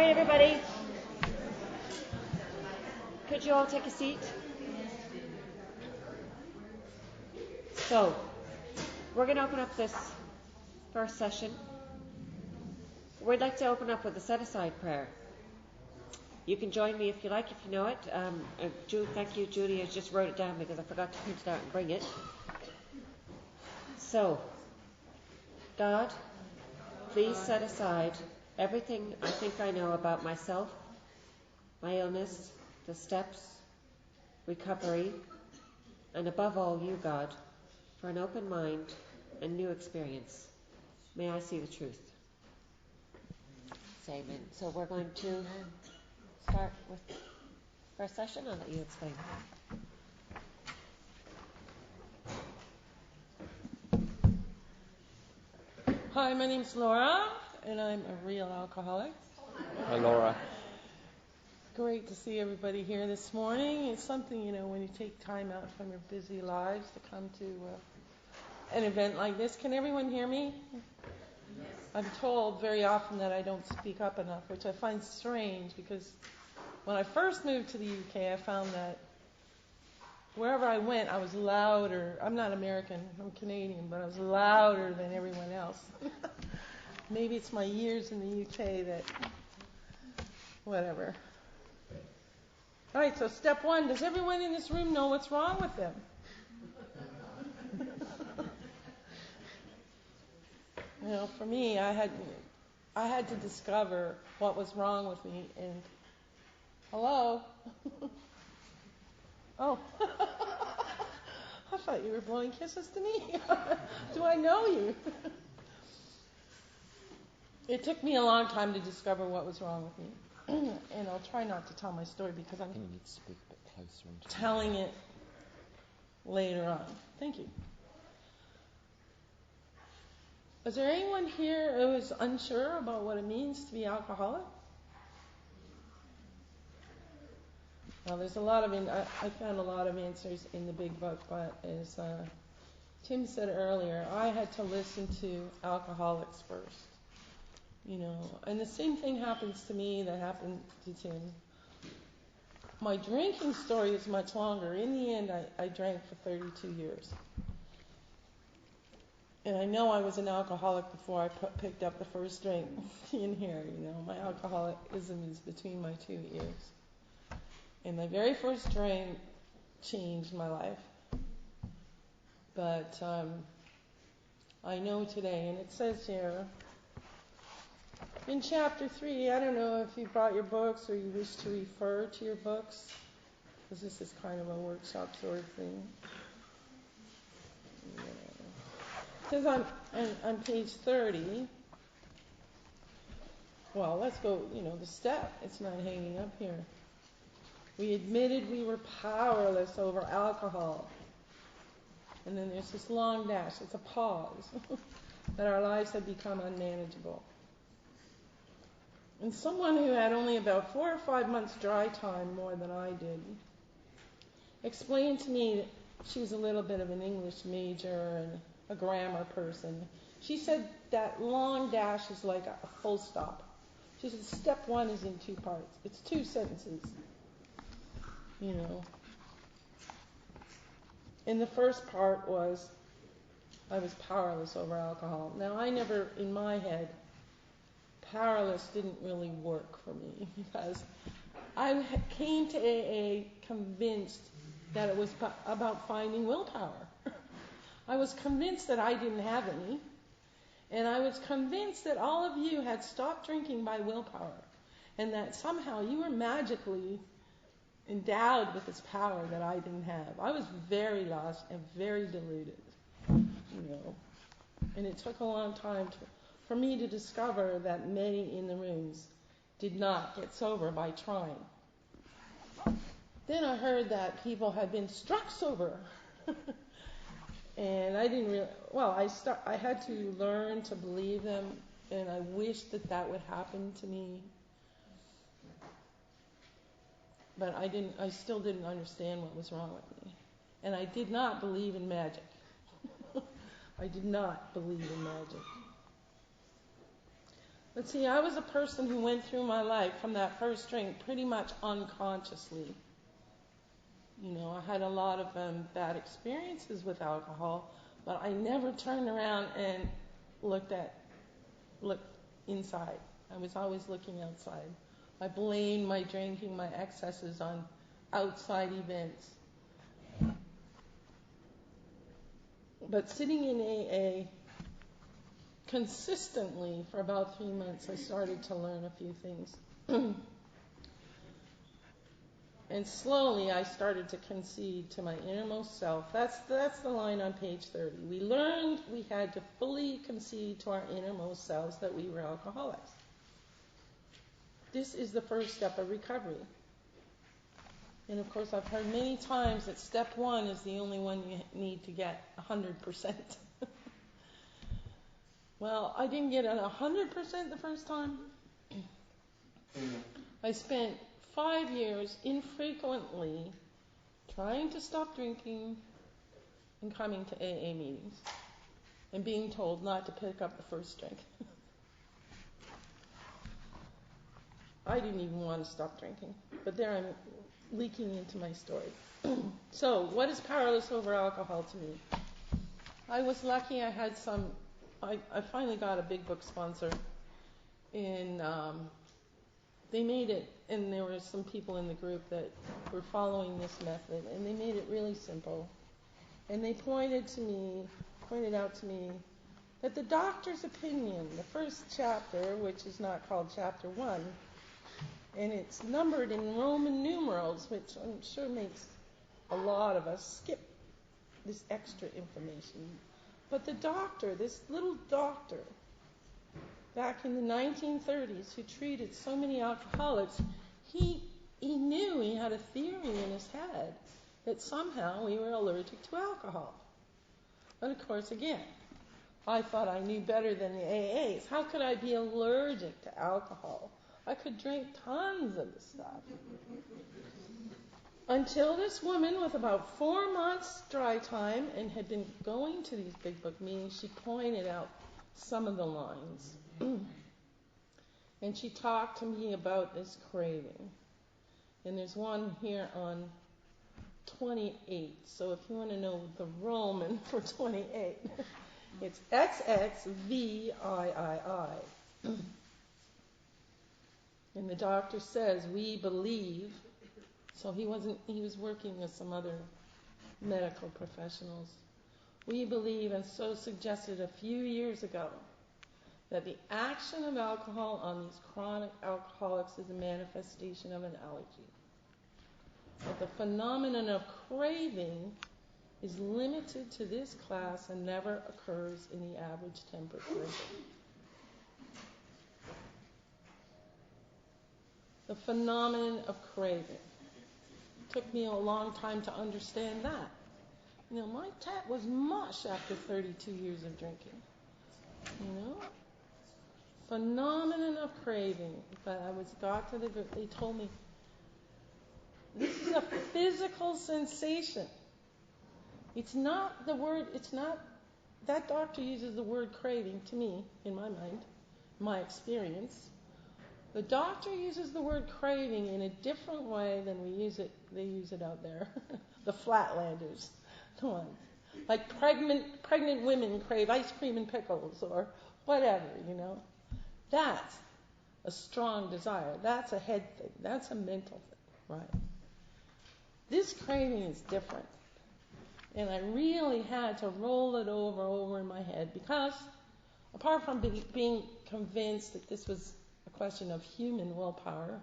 Hi, everybody. Could you all take a seat? So, we're going to open up this first session. We'd like to open up with a set-aside prayer. You can join me if you like, if you know it. Thank you, Judy. I just wrote it down because I forgot to print it out and bring it. So, God, please set aside everything I think I know about myself, my illness, the steps, recovery, and above all, you, God, for an open mind and new experience. May I see the truth. Say amen. So we're going to start with first session. I'll let you explain. Hi, my name's Laura, and I'm a real alcoholic. Hi, Laura. Great to see everybody here this morning. It's something, when you take time out from your busy lives to come to an event like this. Can everyone hear me? Yes. I'm told very often that I don't speak up enough, which I find strange because when I first moved to the UK, I found that wherever I went, I was louder. I'm not American, I'm Canadian, but I was louder than everyone else. Maybe it's my years in the UK that, whatever. All right, so step one, does everyone in this room know what's wrong with them? For me, I had to discover what was wrong with me, and hello? Oh, I thought you were blowing kisses to me. Do I know you? It took me a long time to discover what was wrong with me. And I'll try not to tell my story because I'm You need to speak a bit closer into telling it later on. Thank you. Is there anyone here who is unsure about what it means to be alcoholic? Well, there's a lot of I found a lot of answers in the big book, but as Tim said earlier, I had to listen to alcoholics first. And the same thing happens to me that happened to Tim. My drinking story is much longer. In the end, I drank for 32 years. And I know I was an alcoholic before I picked up the first drink in here. My alcoholism is between my 2 ears. And my very first drink changed my life. But I know today, and it says here, in chapter 3, I don't know if you brought your books or you wish to refer to your books, because this is kind of a workshop sort of thing. It says on page 30, well, let's go, the step. It's not hanging up here. We admitted we were powerless over alcohol. And then there's this long dash. It's a pause. That our lives had become unmanageable. And someone who had only about 4 or 5 months dry time more than I did explained to me that she was a little bit of an English major and a grammar person. She said that long dash is like a full stop. She said step 1 is in 2 parts. It's 2 sentences. And the first part was I was powerless over alcohol. Now, I never, in my head, powerless didn't really work for me because I came to AA convinced that it was about finding willpower. I was convinced that I didn't have any, and I was convinced that all of you had stopped drinking by willpower, and that somehow you were magically endowed with this power that I didn't have. I was very lost and very deluded, and it took a long time for me to discover that many in the rooms did not get sober by trying. Then I heard that people had been struck sober. And I didn't really, I had to learn to believe them, and I wished that would happen to me. But I still didn't understand what was wrong with me. And I did not believe in magic. I did not believe in magic. But see, I was a person who went through my life from that first drink pretty much unconsciously. I had a lot of bad experiences with alcohol, but I never turned around and looked inside. I was always looking outside. I blamed my drinking, my excesses on outside events. But sitting in AA consistently for about 3 months, I started to learn a few things. And slowly I started to concede to my innermost self. That's the line on page 30. We learned we had to fully concede to our innermost selves that we were alcoholics. This is the first step of recovery. And of course, I've heard many times that step 1 is the only one you need to get 100%. Well, I didn't get it 100% the first time. I spent 5 years infrequently trying to stop drinking and coming to AA meetings and being told not to pick up the first drink. I didn't even want to stop drinking, but there I'm leaking into my story. So, what is powerless over alcohol to me? I was lucky. I finally got a big book sponsor, and they made it, and there were some people in the group that were following this method, and they made it really simple. And they pointed out to me that the doctor's opinion, the first chapter, which is not called chapter 1, and it's numbered in Roman numerals, which I'm sure makes a lot of us skip this extra information. But the doctor, this little doctor, back in the 1930s, who treated so many alcoholics, he knew, he had a theory in his head that somehow we were allergic to alcohol. But of course, again, I thought I knew better than the AAs. How could I be allergic to alcohol? I could drink tons of the stuff. Until this woman with about 4 months dry time and had been going to these big book meetings, she pointed out some of the lines. And she talked to me about this craving. And there's one here on 28. So if you want to know the Roman for 28, it's XXVIII. And the doctor says, we believe. So he was working with some other medical professionals. We believe, and so suggested a few years ago, that the action of alcohol on these chronic alcoholics is a manifestation of an allergy. But the phenomenon of craving is limited to this class and never occurs in the average temperate person. The phenomenon of craving. Took me a long time to understand that. My tat was mush after 32 years of drinking. Phenomenon of craving. But they told me, this is a physical sensation. That doctor uses the word craving to me, in my mind, my experience. The doctor uses the word craving in a different way than they use it out there. The flatlanders, the ones. Like pregnant women crave ice cream and pickles or whatever, That's a strong desire. That's a head thing. That's a mental thing, right? This craving is different. And I really had to roll it over in my head because apart from being convinced that this was a question of human willpower,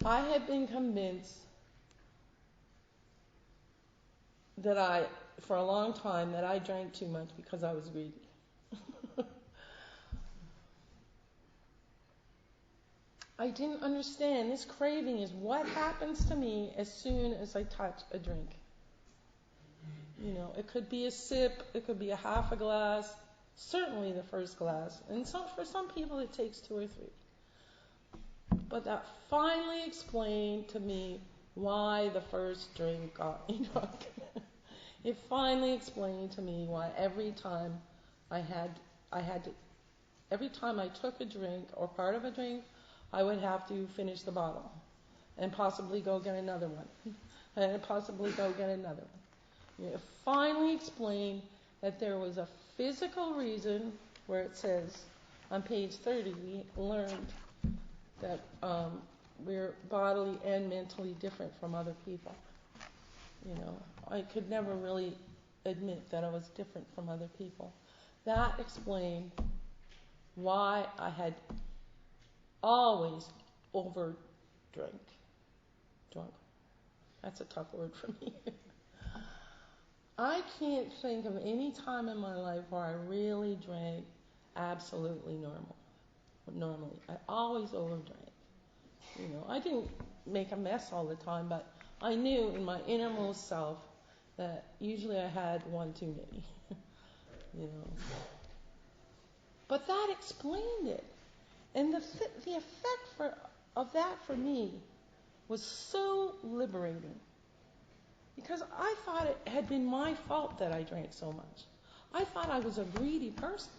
I had been convinced that for a long time, that I drank too much because I was greedy. I didn't understand. This craving is what happens to me as soon as I touch a drink. It could be a sip, it could be a half a glass, certainly the first glass. And for some people it takes 2 or 3. But that finally explained to me why the first drink got me drunk. It finally explained to me why every time I had to every time I took a drink or part of a drink, I would have to finish the bottle and possibly go get another one and possibly go get another one. It finally explained that there was a physical reason where it says on page 30, we learned that we're bodily and mentally different from other people. I could never really admit that I was different from other people. That explained why I had always drunk. That's a tough word for me. I can't think of any time in my life where I really drank absolutely normally. I always overdrank. I didn't make a mess all the time, but I knew in my innermost self that usually I had one too many. But that explained it. And the effect of that for me was so liberating. Because I thought it had been my fault that I drank so much. I thought I was a greedy person.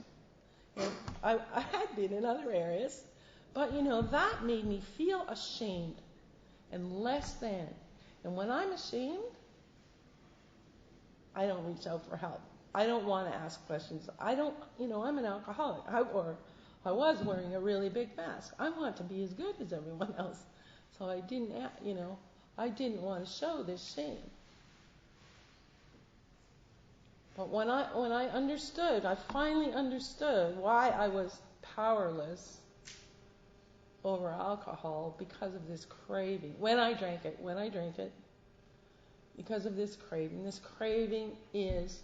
And I had been in other areas. But, that made me feel ashamed and less than. And when I'm ashamed, I don't reach out for help. I don't want to ask questions. I'm an alcoholic. I was wearing a really big mask. I want to be as good as everyone else. So I didn't want to show this shame. But when I finally understood why I was powerless over alcohol because of this craving. When I drank it, because of this craving. This craving is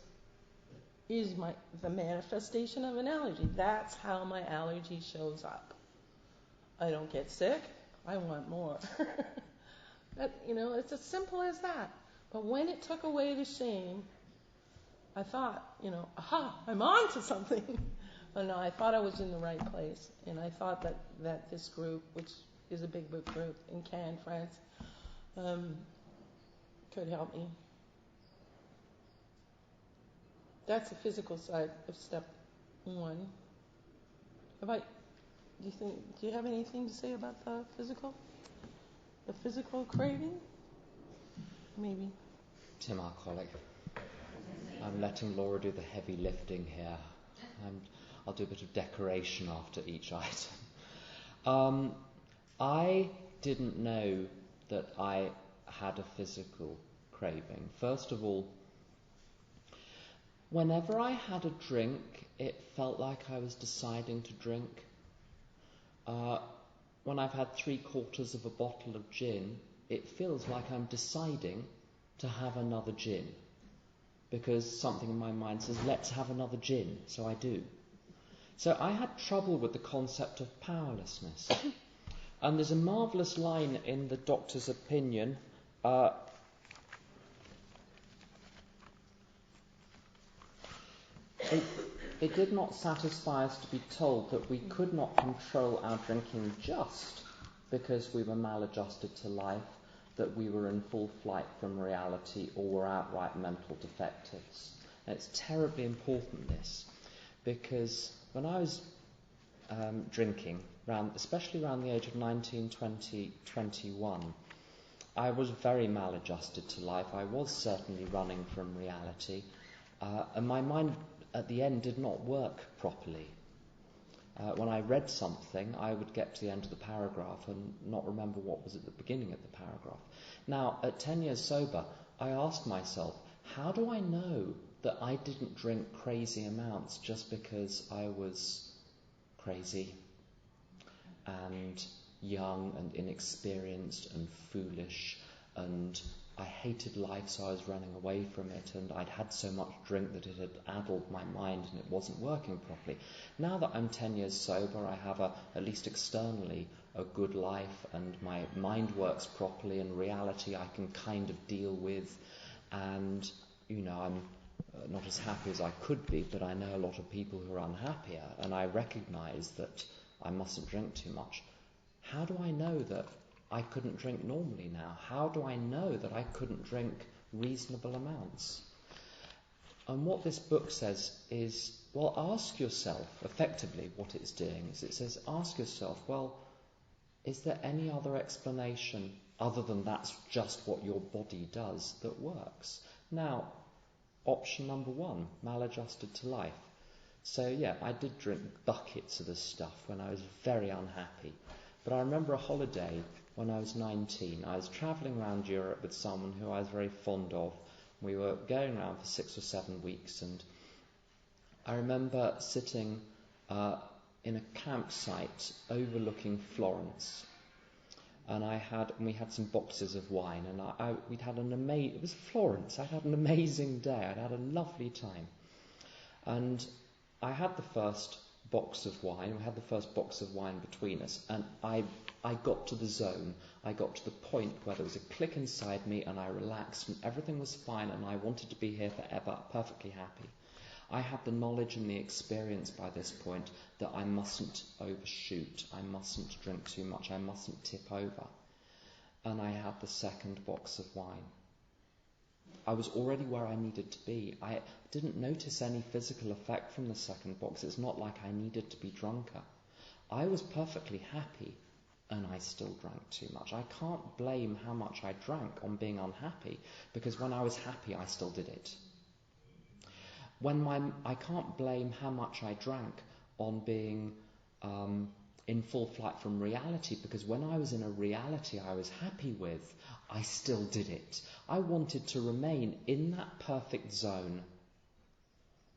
the manifestation of an allergy. That's how my allergy shows up. I don't get sick. I want more. It's as simple as that. But when it took away the shame, I thought, aha, I'm on to something. But no, I thought I was in the right place. And I thought that this group, which is a big book group in Cannes, France, could help me. That's the physical side of step 1. Do you have anything to say about the physical craving? Maybe. Tim, our colleague. I'm letting Laura do the heavy lifting here. I'll do a bit of decoration after each item. I didn't know that I had a physical craving. First of all, whenever I had a drink, it felt like I was deciding to drink. When I've had 3/4 of a bottle of gin, it feels like I'm deciding to have another gin. Because something in my mind says, let's have another gin, so I do. So I had trouble with the concept of powerlessness. And there's a marvellous line in the doctor's opinion. It did not satisfy us to be told that we could not control our drinking just because we were maladjusted to life, that we were in full flight from reality, or were outright mental defectives. And it's terribly important, this, because when I was drinking, especially around the age of 19, 20, 21, I was very maladjusted to life. I was certainly running from reality, and my mind at the end did not work properly. When I read something, I would get to the end of the paragraph and not remember what was at the beginning of the paragraph. Now, at 10 years sober, I asked myself, how do I know that I didn't drink crazy amounts just because I was crazy and young and inexperienced and foolish, and I hated life, so I was running away from it, and I'd had so much drink that it had addled my mind and it wasn't working properly. Now that I'm 10 years sober, I have at least externally, a good life, and my mind works properly, and reality I can kind of deal with, and, I'm not as happy as I could be, but I know a lot of people who are unhappier, and I recognise that I mustn't drink too much. How do I know that I couldn't drink normally now? How do I know that I couldn't drink reasonable amounts? And what this book says is well, ask yourself, effectively what it's doing is it says, ask yourself, well, is there any other explanation other than that's just what your body does that works? Now, option number one, maladjusted to life. So yeah, I did drink buckets of this stuff when I was very unhappy. But I remember a holiday when I was 19. I was travelling around Europe with someone who I was very fond of. We were going around for 6 or 7 weeks, and I remember sitting in a campsite overlooking Florence, and we had some boxes of wine, and we'd had it was Florence. I'd had an amazing day. I'd had a lovely time, and I had the first box of wine. We had the first box of wine between us, and I got to the zone. I got to the point where there was a click inside me, and I relaxed, and everything was fine, and I wanted to be here forever, perfectly happy. I had the knowledge and the experience by this point that I mustn't overshoot, I mustn't drink too much, I mustn't tip over. And I had the second box of wine. I was already where I needed to be. I didn't notice any physical effect from the second box. It's not like I needed to be drunker. I was perfectly happy, and I still drank too much. I can't blame how much I drank on being unhappy, because when I was happy, I still did it. I can't blame how much I drank on being in full flight from reality, because when I was in a reality I was happy with, I still did it. I wanted to remain in that perfect zone,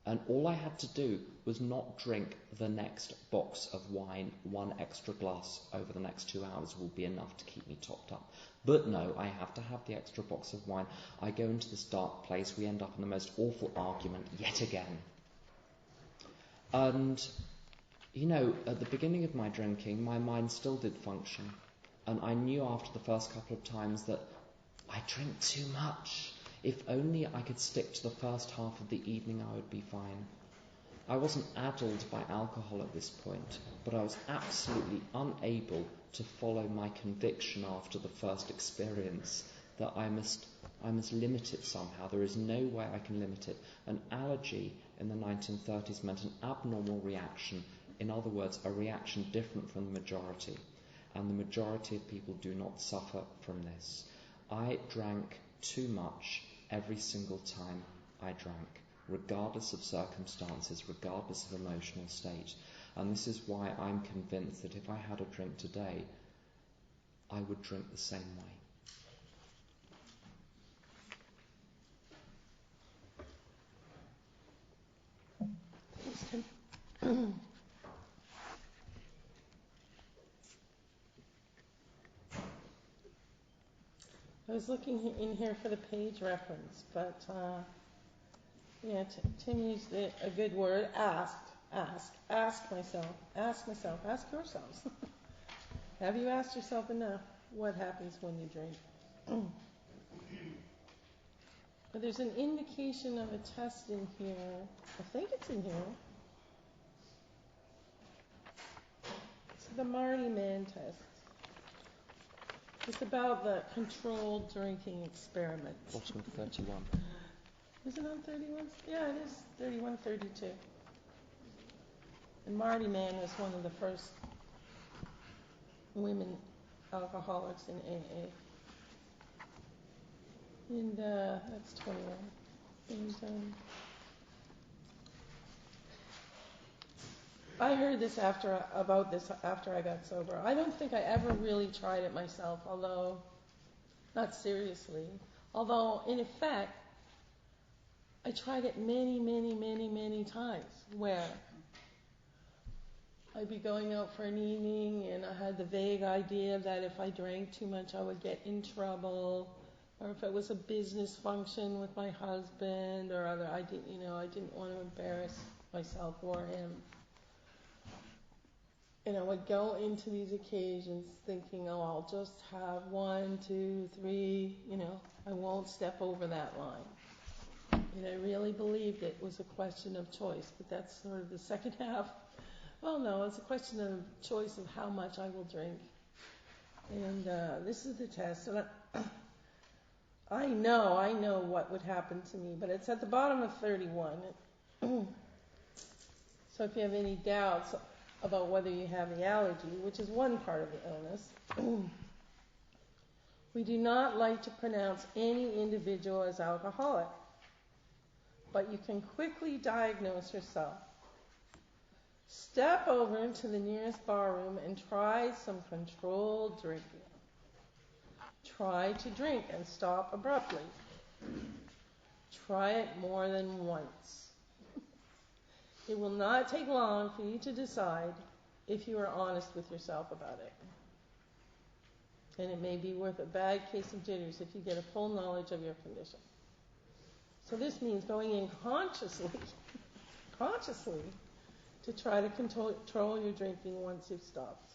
and all I had to do was not drink the next box of wine. 1 extra glass over the next 2 hours will be enough to keep me topped up. But no, I have to have the extra box of wine. I go into this dark place. We end up in the most awful argument yet again. And, at the beginning of my drinking, my mind still did function. And I knew after the first couple of times that I drink too much. If only I could stick to the first half of the evening, I would be fine. I wasn't addled by alcohol at this point, but I was absolutely unable to follow my conviction after the first experience that I must limit it somehow. There is no way I can limit it. An allergy in the 1930s meant an abnormal reaction. In other words, a reaction different from the majority. And the majority of people do not suffer from this. I drank too much every single time I drank, regardless of circumstances, regardless of emotional state. And this is why I'm convinced that if I had a drink today, I would drink the same way. I was looking in here for the page reference, but Tim used a good word, ask yourselves. Have you asked yourself enough what happens when you drink? But there's an indication of a test in here. I think it's in here. It's the Marty Man test. It's about the controlled drinking experiment. Bottom 31. Is it on 31? Yeah, it is 31, 32. And Marty Man was one of the first women alcoholics in AA. And that's 21. And I heard this after I got sober. I don't think I ever really tried it myself, although not seriously. Although in effect, I tried it many, many, many, many times, where I'd be going out for an evening and I had the vague idea that if I drank too much I would get in trouble, or if it was a business function with my husband or other, I didn't want to embarrass myself or him. And I would go into these occasions thinking, I'll just have 1, 2, 3, I won't step over that line. And I really believed it was a question of choice, but that's sort of the second half. Well, no, it's a question of choice of how much I will drink. And this is the test. And I know what would happen to me, but it's at the bottom of 31. So if you have any doubts about whether you have the allergy, which is one part of the illness, we do not like to pronounce any individual as alcoholic, but you can quickly diagnose yourself. Step over into the nearest bar room and try some controlled drinking. Try to drink and stop abruptly. Try it more than once. It will not take long for you to decide if you are honest with yourself about it. And it may be worth a bad case of jitters if you get a full knowledge of your condition. So this means going in consciously to try to control your drinking once you've stopped.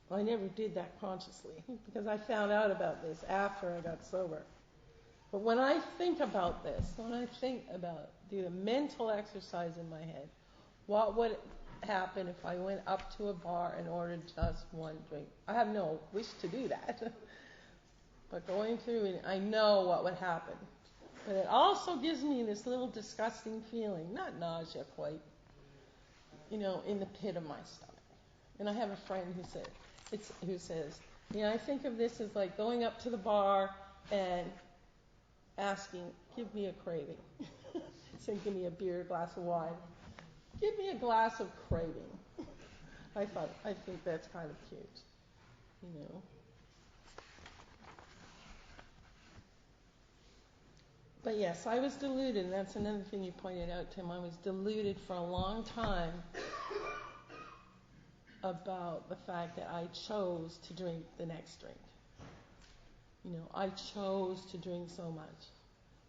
Well, I never did that consciously because I found out about this after I got sober. But when I think about this, do the mental exercise in my head, what would happen if I went up to a bar and ordered just one drink? I have no wish to do that. But going through it, I know what would happen. But it also gives me this little disgusting feeling, not nausea quite, in the pit of my stomach. And I have a friend who says, I think of this as like going up to the bar and asking, give me a craving. Saying, give me a beer, a glass of wine. Give me a glass of craving. I think that's kind of cute, But yes, I was deluded, and that's another thing you pointed out, Tim. I was deluded for a long time about the fact that I chose to drink the next drink. I chose to drink so much.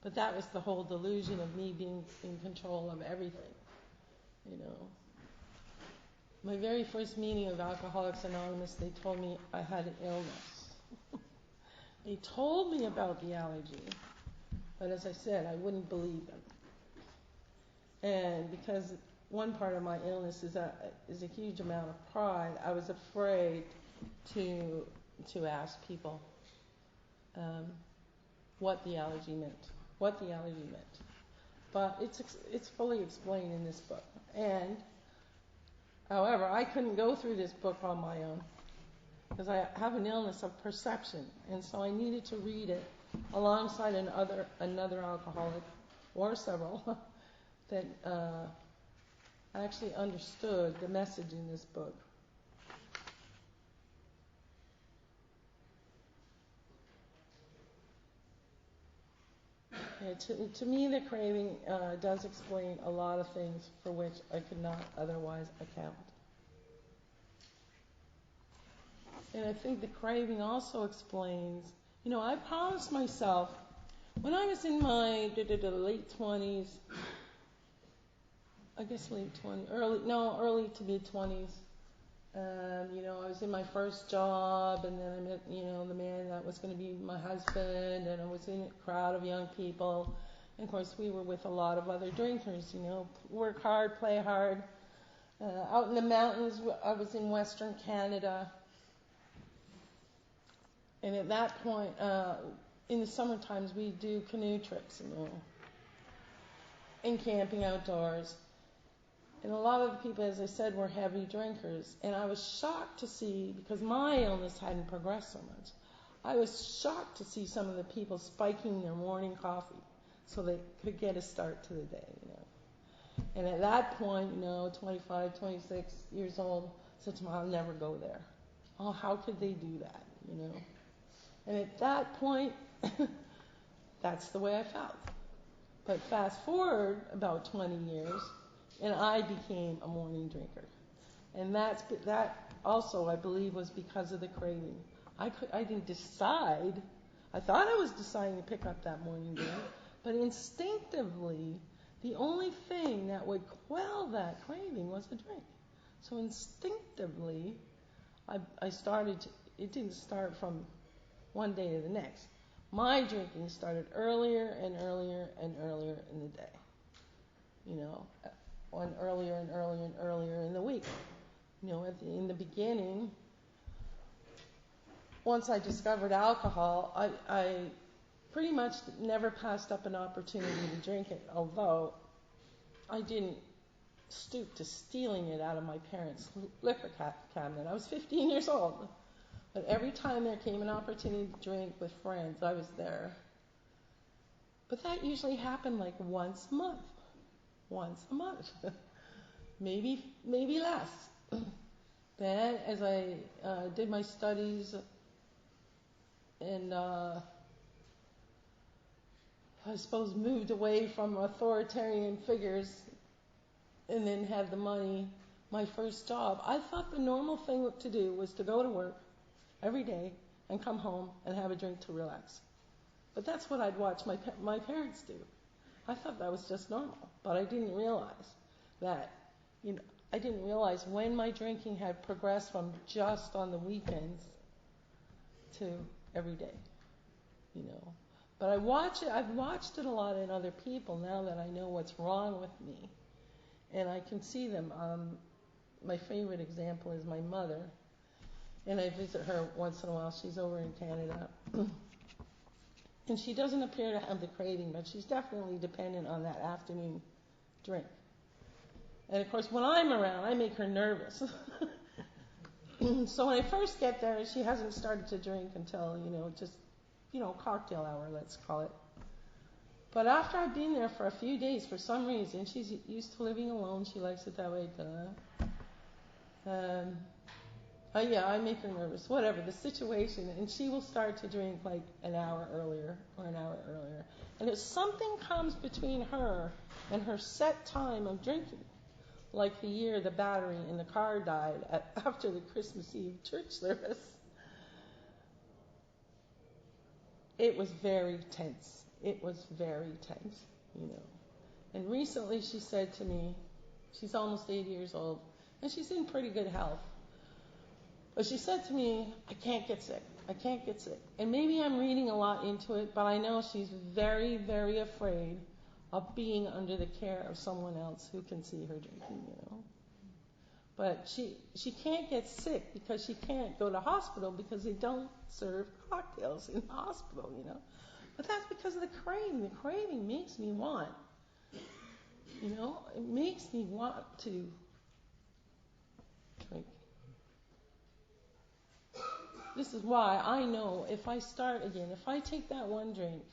But that was the whole delusion of me being in control of everything, My very first meeting of Alcoholics Anonymous, they told me I had an illness. They told me about the allergy. But as I said, I wouldn't believe them. And because one part of my illness is a huge amount of pride, I was afraid to ask people what the allergy meant. But it's fully explained in this book. And, however, I couldn't go through this book on my own because I have an illness of perception, and so I needed to read it alongside another alcoholic, or several, that actually understood the message in this book. To me, the craving does explain a lot of things for which I could not otherwise account. And I think the craving also explains, I promised myself, when I was in my late 20s, I guess late 20s, early to mid 20s, I was in my first job, and then I met, the man that was going to be my husband, and I was in a crowd of young people. And of course, we were with a lot of other drinkers, work hard, play hard. Out in the mountains, I was in Western Canada. And at that point, in the summer times, we do canoe trips, and camping outdoors. And a lot of the people, as I said, were heavy drinkers. And I was shocked to see, because my illness hadn't progressed so much, I was shocked to see some of the people spiking their morning coffee so they could get a start to the day, And at that point, 25, 26 years old, I said to me, I'll never go there. Oh, how could they do that, And at that point, that's the way I felt. But fast forward about 20 years, and I became a morning drinker. And that also, I believe, was because of the craving. I didn't decide. I thought I was deciding to pick up that morning drink, but instinctively, the only thing that would quell that craving was a drink. So instinctively, I started to, it didn't start from one day to the next. My drinking started earlier and earlier and earlier in the day. On earlier and earlier and earlier in the week. In the beginning, once I discovered alcohol, I pretty much never passed up an opportunity to drink it, although I didn't stooped to stealing it out of my parents' liquor cabinet. I was 15 years old. But every time there came an opportunity to drink with friends, I was there. But that usually happened like once a month. Once a month. maybe less. Then as I did my studies and I suppose moved away from authoritarian figures and then had the money, my first job, I thought the normal thing to do was to go to work every day and come home and have a drink to relax. But that's what I'd watch my parents do. I thought that was just normal, but I didn't realize that, I didn't realize when my drinking had progressed from just on the weekends to every day, But I've watched it a lot in other people now that I know what's wrong with me. And I can see them. My favorite example is my mother. And I visit her once in a while. She's over in Canada. And she doesn't appear to have the craving, but she's definitely dependent on that afternoon drink. And of course, when I'm around, I make her nervous. So when I first get there, she hasn't started to drink until, cocktail hour, let's call it. But after I've been there for a few days, for some reason, she's used to living alone. She likes it that way. I make her nervous, whatever the situation, and she will start to drink like an hour earlier. And if something comes between her and her set time of drinking, like the year the battery in the car died after the Christmas Eve church service, it was very tense. And recently she said to me, she's almost 80 years old, and she's in pretty good health. But she said to me, I can't get sick. And maybe I'm reading a lot into it, but I know she's very, very afraid of being under the care of someone else who can see her drinking, But she can't get sick because she can't go to hospital because they don't serve cocktails in the hospital, But that's because of the craving. The craving makes me want, it makes me want to drink. This is why I know if I start again, if I take that one drink,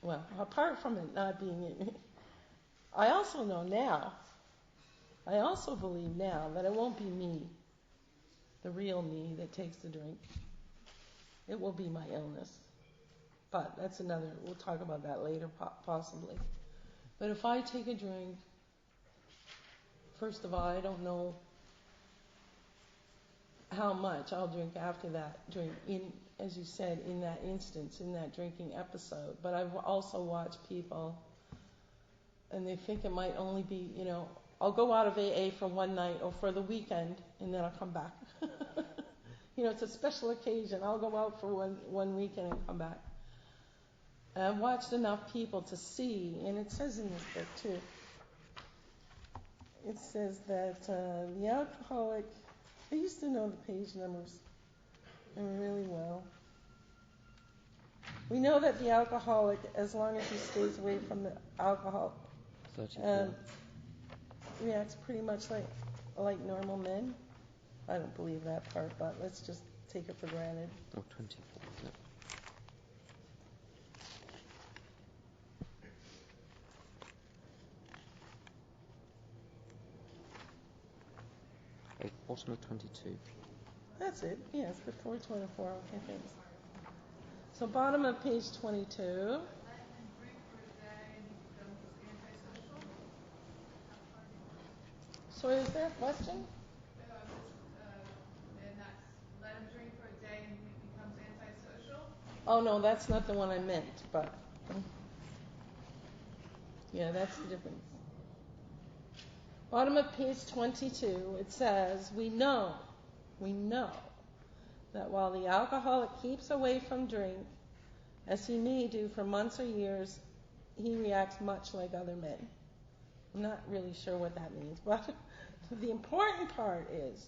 well, apart from it not being in me, I also know now, I also believe now that it won't be me, the real me, that takes the drink. It will be my illness. But that's we'll talk about that later possibly. But if I take a drink, first of all, I don't know how much I'll drink after that drink, as you said, in that instance, in that drinking episode. But I've also watched people, and they think it might only be, I'll go out of AA for one night or for the weekend, and then I'll come back. It's a special occasion. I'll go out for one weekend and come back. And I've watched enough people to see, and it says in this book too, it says that the alcoholic, I used to know the page numbers really well. We know that the alcoholic, as long as he stays away from the alcohol, reacts pretty much like normal men. I don't believe that part, but let's just take it for granted. 24. Bottom of 22. That's it. Yes, before 24. Okay, thanks. So bottom of page 22. So is there a question? And that's let him drink for a day and he becomes antisocial? Oh, no, that's not the one I meant, but yeah, that's the difference. Bottom of page 22, it says, we know that while the alcoholic keeps away from drink, as he may do for months or years, he reacts much like other men. I'm not really sure what that means, but the important part is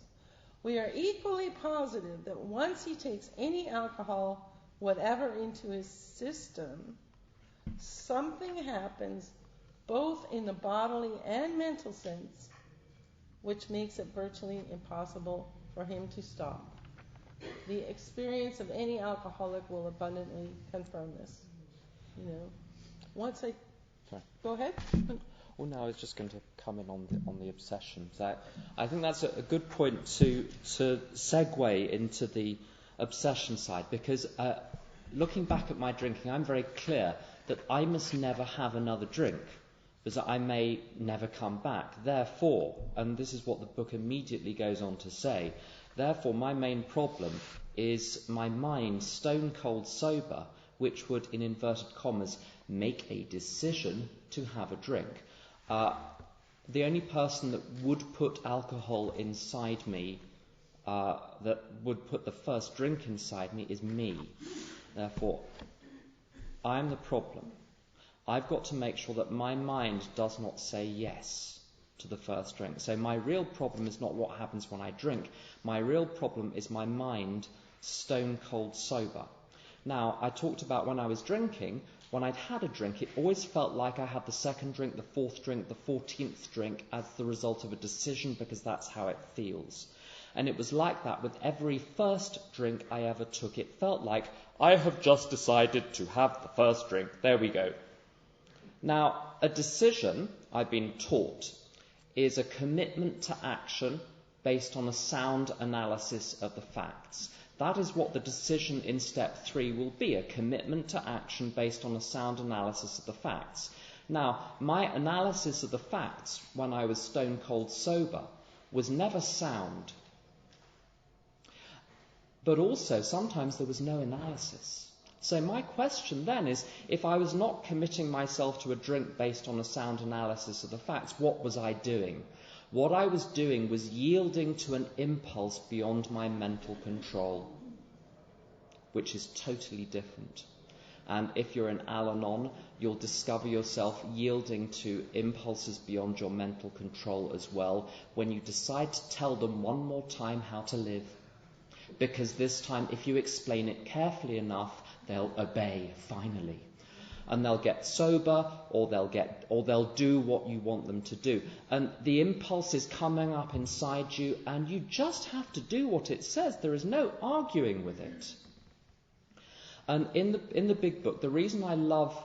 we are equally positive that once he takes any alcohol, whatever, into his system, something happens both in the bodily and mental sense, which makes it virtually impossible for him to stop. The experience of any alcoholic will abundantly confirm this. Once I... Sorry. Go ahead. Well, no, I was just going to come in on the obsessions. I think that's a good point to segue into the obsession side, because looking back at my drinking, I'm very clear that I must never have another drink, because I may never come back. Therefore, and this is what the book immediately goes on to say, therefore my main problem is my mind stone cold sober, which would, in inverted commas, make a decision to have a drink. The only person that would put alcohol inside me, that would put the first drink inside me, is me. Therefore, I am the problem. I've got to make sure that my mind does not say yes to the first drink. So my real problem is not what happens when I drink. My real problem is my mind stone cold sober. Now, I talked about when I was drinking. When I'd had a drink, it always felt like I had the second drink, the fourth drink, the 14th drink as the result of a decision, because that's how it feels. And it was like that with every first drink I ever took. It felt like, I have just decided to have the first drink. There we go. Now, a decision, I've been taught, is a commitment to action based on a sound analysis of the facts. That is what the decision in step 3 will be, a commitment to action based on a sound analysis of the facts. Now, my analysis of the facts when I was stone cold sober was never sound. But also, sometimes there was no analysis. So my question then is, if I was not committing myself to a drink based on a sound analysis of the facts, what was I doing? What I was doing was yielding to an impulse beyond my mental control, which is totally different. And if you're an Al-Anon, you'll discover yourself yielding to impulses beyond your mental control as well when you decide to tell them one more time how to live. Because this time, if you explain it carefully enough, they'll obey, finally. And they'll get sober, or they'll do what you want them to do. And the impulse is coming up inside you, and you just have to do what it says. There is no arguing with it. And in the big book, the reason I love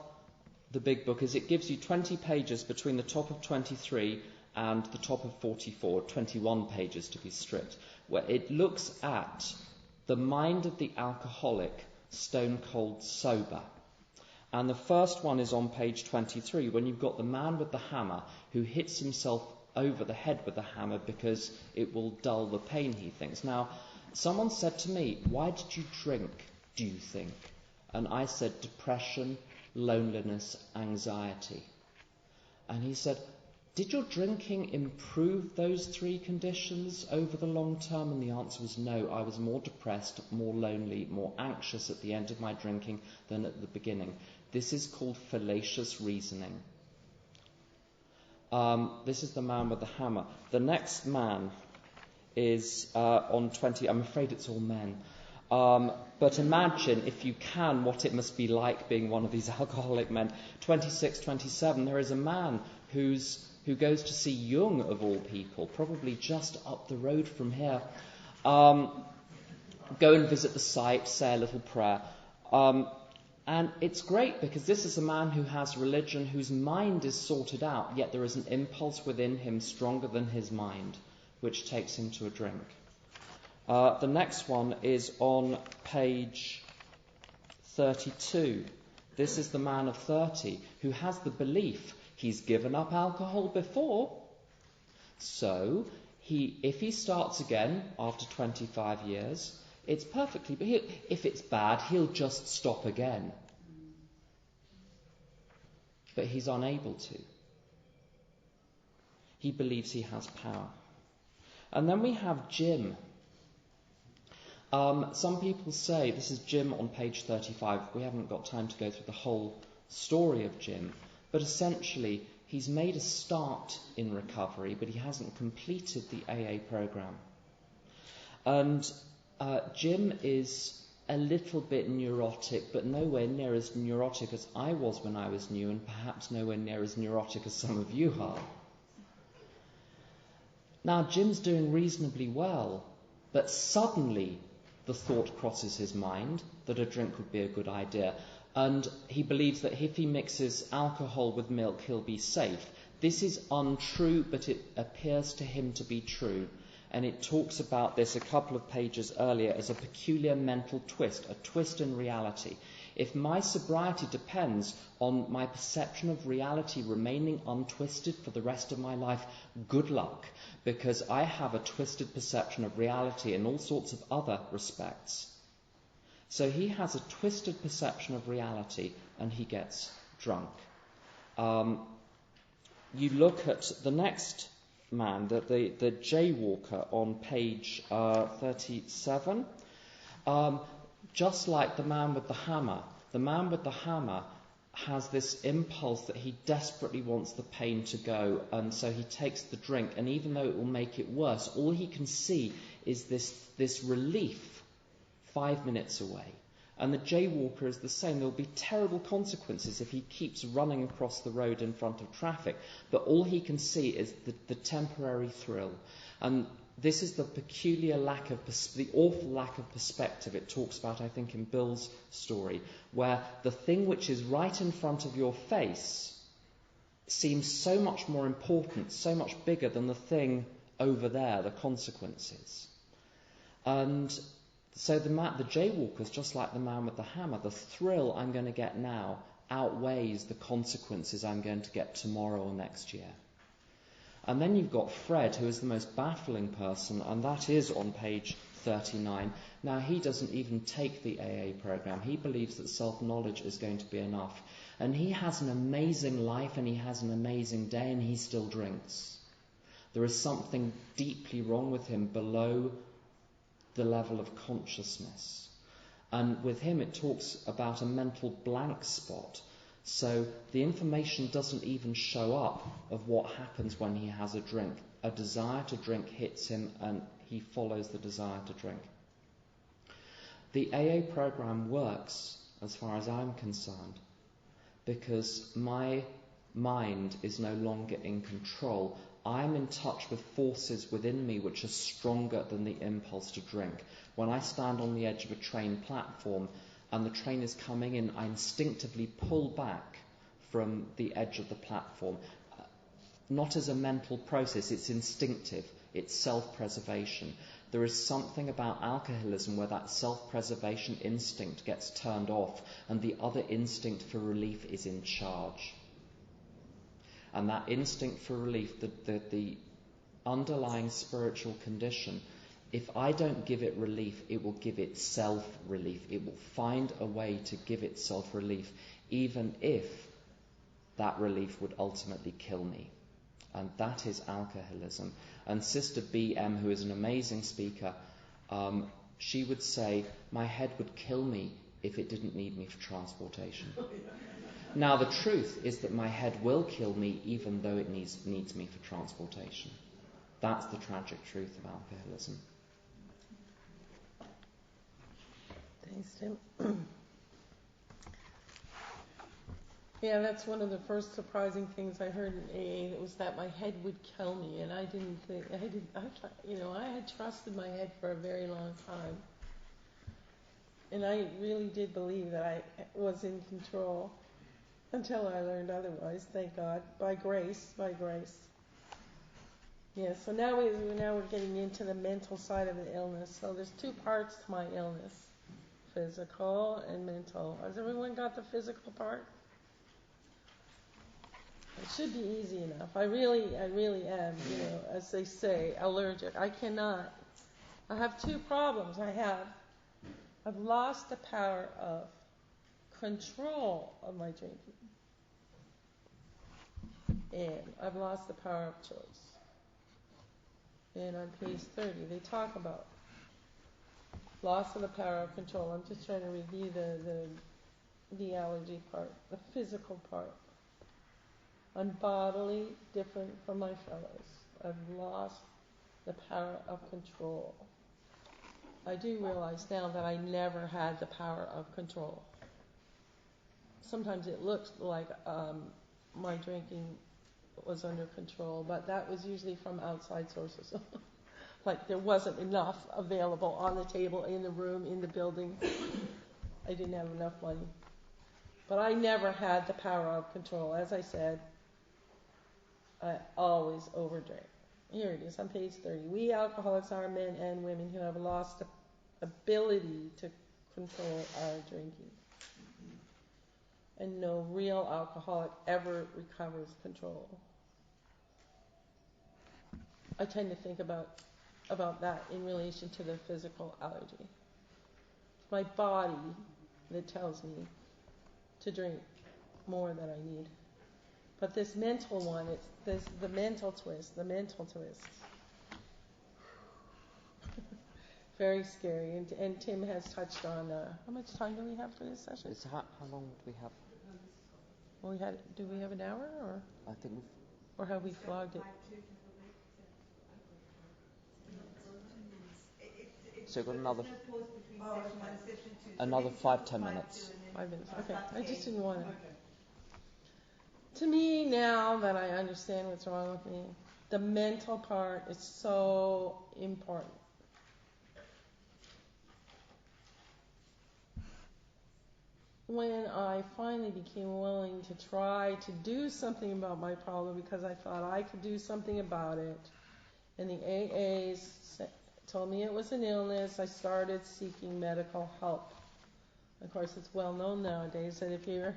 the big book is it gives you 20 pages between the top of 23 and the top of 44, 21 pages to be strict, where it looks at the mind of the alcoholic stone cold sober. And the first one is on page 23, when you've got the man with the hammer who hits himself over the head with the hammer because it will dull the pain, he thinks. Now, someone said to me, why did you drink, do you think? And I said, depression, loneliness, anxiety. And he said, did your drinking improve those 3 conditions over the long term? And the answer was no. I was more depressed, more lonely, more anxious at the end of my drinking than at the beginning. This is called fallacious reasoning. This is the man with the hammer. The next man is on 20. I'm afraid it's all men. But imagine, if you can, what it must be like being one of these alcoholic men. 26, 27, there is a man who goes to see Jung, of all people, probably just up the road from here. Go and visit the site, say a little prayer. And it's great because this is a man who has religion, whose mind is sorted out, yet there is an impulse within him stronger than his mind, which takes him to a drink. The next one is on page 32. This is the man of 30 who has the belief he's given up alcohol before. So, if he starts again after 25 years, it's perfectly... If it's bad, he'll just stop again. But he's unable to. He believes he has power. And then we have Jim. Some people say, this is Jim on page 35, we haven't got time to go through the whole story of Jim, but essentially he's made a start in recovery, but he hasn't completed the AA program. And Jim is a little bit neurotic, but nowhere near as neurotic as I was when I was new, and perhaps nowhere near as neurotic as some of you are. Now, Jim's doing reasonably well, but suddenly the thought crosses his mind that a drink would be a good idea, and he believes that if he mixes alcohol with milk, he'll be safe. This is untrue, but it appears to him to be true. And it talks about this a couple of pages earlier as a peculiar mental twist, a twist in reality. If my sobriety depends on my perception of reality remaining untwisted for the rest of my life, good luck, because I have a twisted perception of reality in all sorts of other respects. So he has a twisted perception of reality and he gets drunk. You look at the next man, the jaywalker on page 37. Just like the man with the hammer has this impulse that he desperately wants the pain to go, and so he takes the drink, and even though it will make it worse, all he can see is this relief 5 minutes away. And the jaywalker is the same. There will be terrible consequences if he keeps running across the road in front of traffic, but all he can see is the temporary thrill. And this is the peculiar the awful lack of perspective it talks about, I think, in Bill's story, where the thing which is right in front of your face seems so much more important, so much bigger than the thing over there, the consequences. And so the jaywalker is just like the man with the hammer. The thrill I'm going to get now outweighs the consequences I'm going to get tomorrow or next year. And then you've got Fred, who is the most baffling person, and that is on page 39. Now, he doesn't even take the AA program. He believes that self-knowledge is going to be enough. And he has an amazing life, and he has an amazing day, and he still drinks. There is something deeply wrong with him below the level of consciousness. And with him it talks about a mental blank spot. So the information doesn't even show up of what happens when he has a drink. A desire to drink hits him and he follows the desire to drink. The AA program works, as far as I'm concerned, because my mind is no longer in control. I'm in touch with forces within me which are stronger than the impulse to drink. When I stand on the edge of a train platform and the train is coming in, I instinctively pull back from the edge of the platform. Not as a mental process, it's instinctive, it's self-preservation. There is something about alcoholism where that self-preservation instinct gets turned off and the other instinct for relief is in charge. And that instinct for relief, the underlying spiritual condition, if I don't give it relief, it will give itself relief. It will find a way to give itself relief, even if that relief would ultimately kill me. And that is alcoholism. And Sister B.M., who is an amazing speaker, she would say, my head would kill me if it didn't need me for transportation. Now, the truth is that my head will kill me even though it needs me for transportation. That's the tragic truth of alcoholism. Thanks, Tim. Yeah, that's one of the first surprising things I heard in AA. It was that my head would kill me, and I didn't think I had trusted my head for a very long time, and I really did believe that I was in control until I learned otherwise. Thank God, by grace. Yeah. So now we're getting into the mental side of the illness. So there's two parts to my illness: physical and mental. Has everyone got the physical part? It should be easy enough. I really am, as they say, allergic. I have two problems. I've lost the power of control of my drinking. And I've lost the power of choice. And on page 30, they talk about loss of the power of control. I'm just trying to review the allergy part, the physical part. I'm bodily different from my fellows. I've lost the power of control. I do realize now that I never had the power of control. Sometimes it looked like my drinking was under control, but that was usually from outside sources. Like there wasn't enough available on the table, in the room, in the building. I didn't have enough money. But I never had the power of control. As I said, I always overdrank. Here it is on page 30. We alcoholics are men and women who have lost the ability to control our drinking. And no real alcoholic ever recovers control. I tend to think about that in relation to the physical allergy. It's my body that tells me to drink more than I need. But this mental one, it's the mental twist. Very scary. And Tim has touched on how much time do we have for this session? How long would we have? Well, do we have an hour, or I think or have we flogged it? So we've got another 5-10 minutes. 5 minutes. Okay. I just didn't want to. To me, now that I understand what's wrong with me, the mental part is so important. When I finally became willing to try to do something about my problem because I thought I could do something about it, and the AAs told me it was an illness, I started seeking medical help. Of course, it's well known nowadays that if you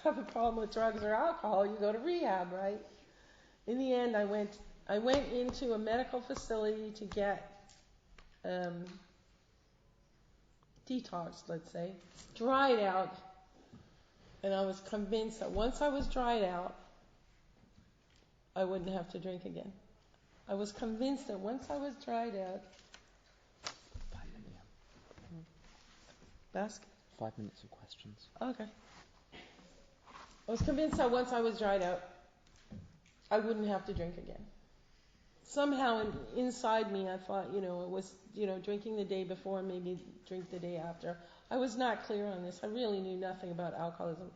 have a problem with drugs or alcohol, you go to rehab, right? In the end, I went into a medical facility to get detoxed, let's say, dried out. And I was convinced that once I was dried out, I wouldn't have to drink again. I was convinced that once I was dried out. 5 minutes of questions. Okay. I was convinced that once I was dried out, I wouldn't have to drink again. Somehow inside me, I thought, it was, drinking the day before, maybe drink the day after. I was not clear on this. I really knew nothing about alcoholism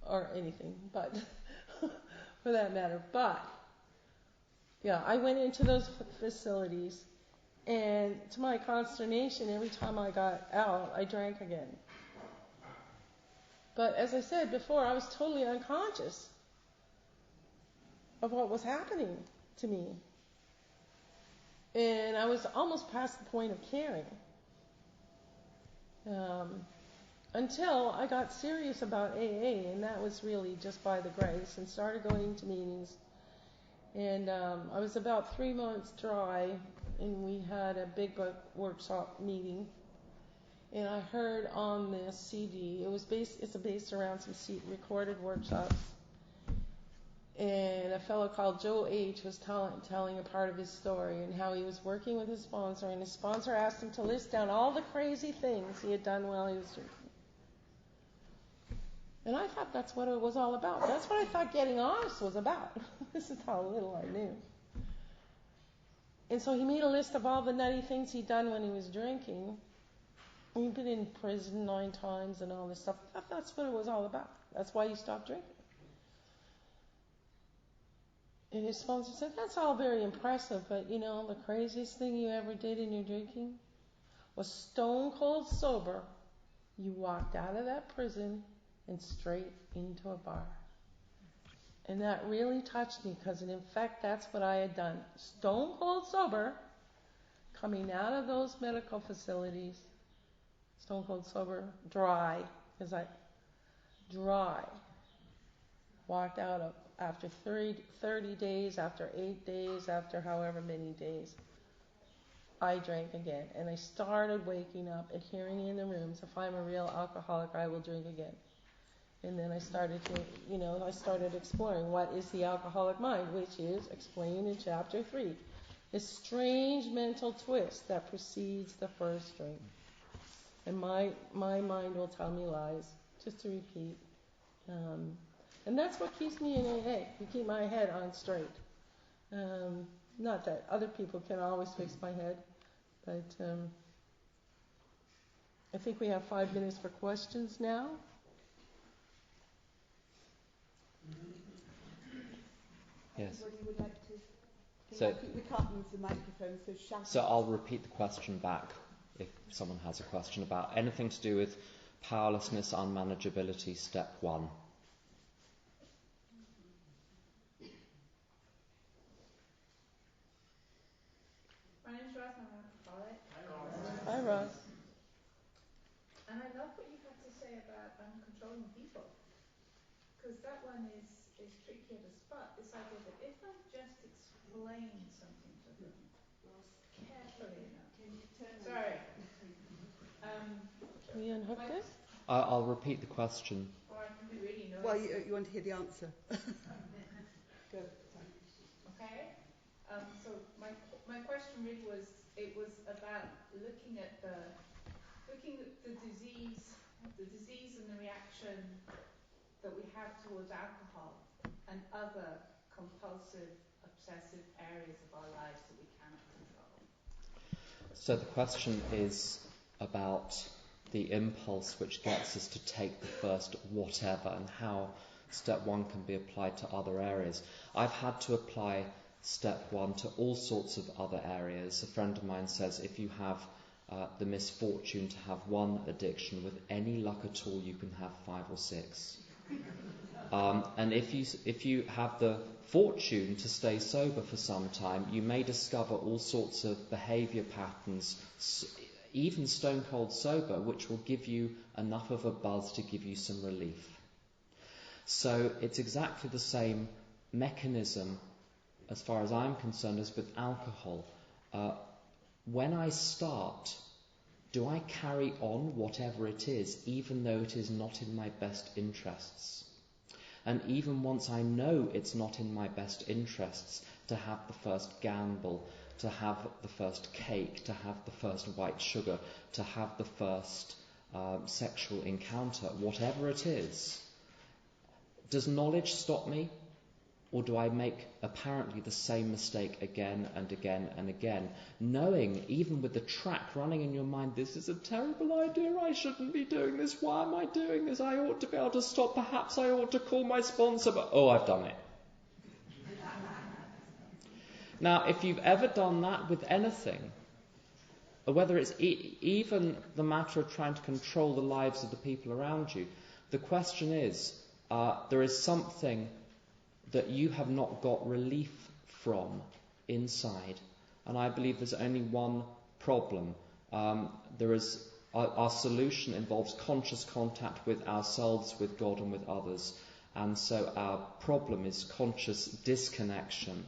or anything, but for that matter. But, yeah, I went into those facilities, and to my consternation, every time I got out, I drank again. But as I said before, I was totally unconscious of what was happening to me. And I was almost past the point of caring. Until I got serious about AA, and that was really just by the grace, and started going to meetings. And I was about 3 months dry, and we had a big workshop meeting. And I heard on this CD, it's based around some recorded workshops. And a fellow called Joe H. was telling a part of his story and how he was working with his sponsor, and his sponsor asked him to list down all the crazy things he had done while he was drinking. And I thought that's what it was all about. That's what I thought getting honest was about. This is how little I knew. And so he made a list of all the nutty things he'd done when he was drinking. He'd been in prison 9 times and all this stuff. I thought that's what it was all about. That's why he stopped drinking. And his sponsor said, that's all very impressive, but the craziest thing you ever did in your drinking was stone cold sober. You walked out of that prison and straight into a bar. And that really touched me because, in fact, that's what I had done. Stone cold sober, coming out of those medical facilities, stone cold sober, dry, walked out of after 30 days, after 8 days, after however many days, I drank again. And I started waking up and hearing in the rooms, if I'm a real alcoholic, I will drink again. And then I started exploring what is the alcoholic mind, which is explained in chapter 3. This strange mental twist that precedes the first drink. And my mind will tell me lies, just to repeat. And that's what keeps me in AA, to keep my head on straight. Not that other people can always fix my head, but I think we have 5 minutes for questions now. Yes. Anybody would like to? So- I think we can't move the microphone, so shout. So I'll repeat the question back if someone has a question about anything to do with powerlessness, unmanageability, step 1. My name's Ross, I'm an alcoholic. Hi, Ross. And I love what you had to say about controlling people. Because that one is tricky at a spot. This idea that if I just explain something to them carefully enough. Sorry. Can we unhook this? I'll repeat the question. Or I can be really noisy. Well, you want to hear the answer. Go. Okay. So my question really was about looking at the disease and the reaction that we have towards alcohol and other compulsive, obsessive areas of our lives that we cannot control. So the question is about the impulse which gets us to take the first whatever and how step 1 can be applied to other areas. I've had to apply step 1 to all sorts of other areas. A friend of mine says if you have the misfortune to have one addiction, with any luck at all you can have 5 or 6. And if you have the fortune to stay sober for some time, you may discover all sorts of behaviour patterns, even stone cold sober, which will give you enough of a buzz to give you some relief. So it's exactly the same mechanism as far as I'm concerned as with alcohol. When I start, do I carry on whatever it is, even though it is not in my best interests? And even once I know it's not in my best interests to have the first gamble, to have the first cake, to have the first white sugar, to have the first sexual encounter, whatever it is, does knowledge stop me? Or do I make apparently the same mistake again and again and again, knowing, even with the track running in your mind, this is a terrible idea, I shouldn't be doing this, why am I doing this, I ought to be able to stop, perhaps I ought to call my sponsor, but I've done it. Now, if you've ever done that with anything, or whether it's even the matter of trying to control the lives of the people around you, the question is, there is something that you have not got relief from inside. And I believe there's only one problem. Our solution involves conscious contact with ourselves, with God and with others. And so our problem is conscious disconnection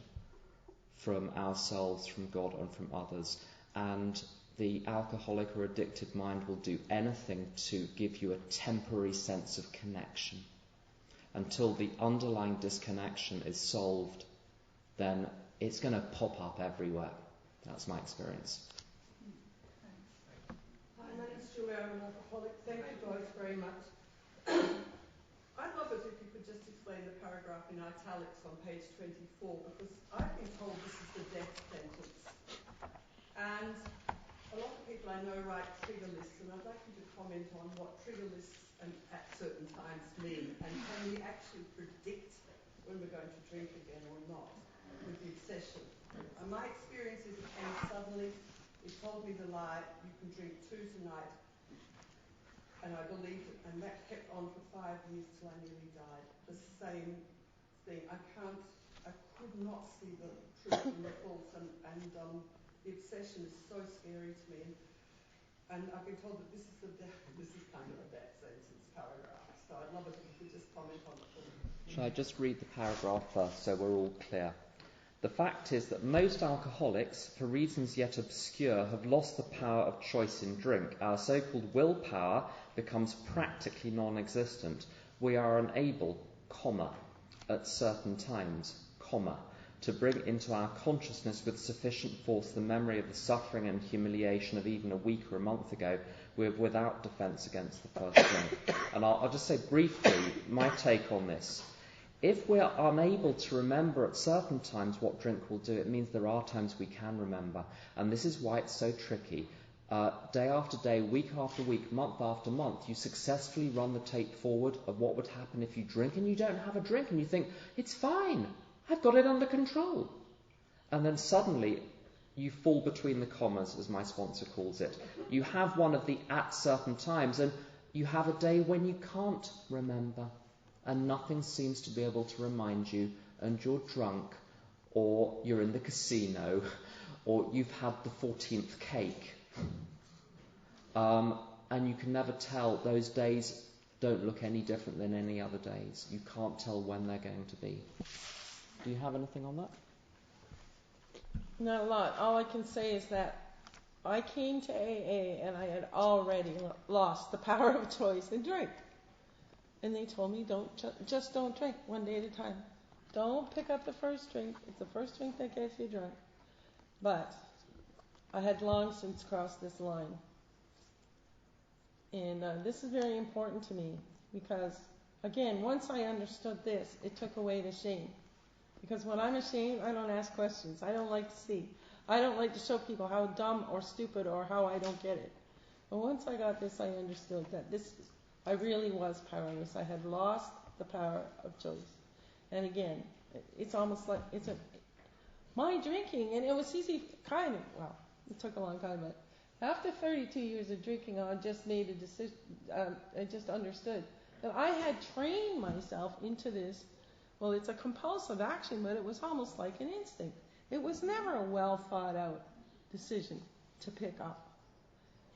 from ourselves, from God and from others. And the alcoholic or addicted mind will do anything to give you a temporary sense of connection. Until the underlying disconnection is solved, then it's going to pop up everywhere. That's my experience. Hi, my name's Julia. I'm an alcoholic. Thank you guys very much. I'd love it if you could just explain the paragraph in italics on page 24, because I've been told this is the death sentence. And a lot of people I know write trigger lists, and I'd like you to comment on what trigger lists at certain times mean, and can we actually predict when we're going to drink again or not with the obsession? My experience is it came suddenly, it told me the lie, you can drink 2 tonight, and I believed it, and that kept on for 5 years till I nearly died. The same thing. I could not see the truth and the false, and the obsession is so scary to me. And I've been told that this is kind of a death sentence paragraph. So I'd love it if you could just comment on it for me. Shall I just read the paragraph first so we're all clear? The fact is that most alcoholics, for reasons yet obscure, have lost the power of choice in drink. Our so-called willpower becomes practically non-existent. We are unable, at certain times, to bring into our consciousness with sufficient force the memory of the suffering and humiliation of even a week or a month ago. We're without defence against the first drink. And I'll just say briefly my take on this. If we are unable to remember at certain times what drink will do, it means there are times we can remember. And this is why it's so tricky. day after day, week after week, month after month, you successfully run the tape forward of what would happen if you drink, and you don't have a drink, and you think, it's fine, I've got it under control. And then suddenly, you fall between the commas, as my sponsor calls it. You have one of the at certain times, and you have a day when you can't remember, and nothing seems to be able to remind you, and you're drunk, or you're in the casino, or you've had the 14th cake. And you can never tell. Those days don't look any different than any other days. You can't tell when they're going to be. Do you have anything on that? Not a lot. All I can say is that I came to AA and I had already lost the power of choice and drink. And they told me, just don't drink, one day at a time. Don't pick up the first drink. It's the first drink that gets you drunk. But I had long since crossed this line. And this is very important to me because, again, once I understood this, it took away the shame. Because when I'm ashamed, I don't ask questions. I don't like to see. I don't like to show people how dumb or stupid or how I don't get it. But once I got this, I understood that I really was powerless. I had lost the power of choice. And again, it's almost like my drinking, and it was easy, it took a long time, but after 32 years of drinking, I just made a decision, I just understood that I had trained myself into this. Well, it's a compulsive action, but it was almost like an instinct. It was never a well thought out decision to pick up.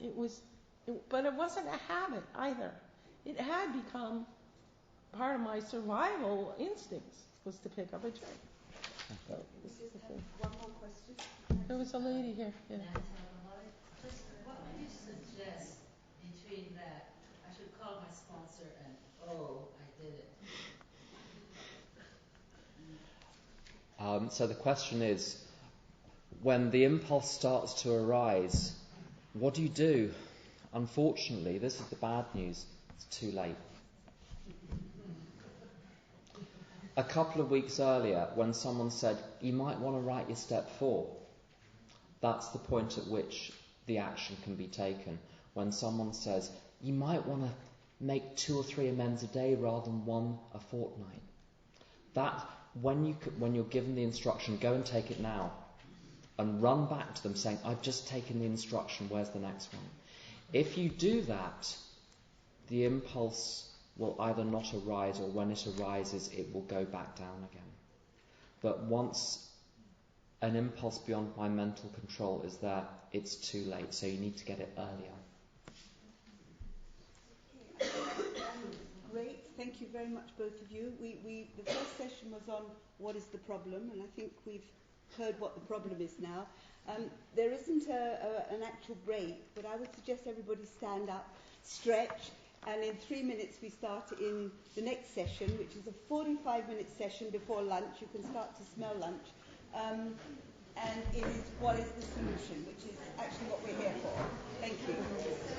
But it wasn't a habit either. It had become part of my survival instincts was to pick up a drink. So, this is the thing. One more question. There was a lady here. Yeah. What would you suggest between that? I should call my sponsor and, I did it. So the question is, when the impulse starts to arise, what do you do? Unfortunately, this is the bad news. It's too late. A couple of weeks earlier, when someone said, you might want to write your step 4, that's the point at which the action can be taken. When someone says, you might want to make 2 or 3 amends a day rather than 1 a fortnight. That, when you're given the instruction, go and take it now, and run back to them saying, I've just taken the instruction, where's the next one? If you do that, the impulse will either not arise, or when it arises, it will go back down again. But once an impulse beyond my mental control is there, it's too late, so you need to get it earlier. Great, thank you very much, both of you. The first session was on what is the problem, and I think we've heard what the problem is now. There isn't an actual break, but I would suggest everybody stand up, stretch, and in 3 minutes we start in the next session, which is a 45-minute session before lunch. You can start to smell lunch. And it is what is the solution, which is actually what we're here for. Thank you.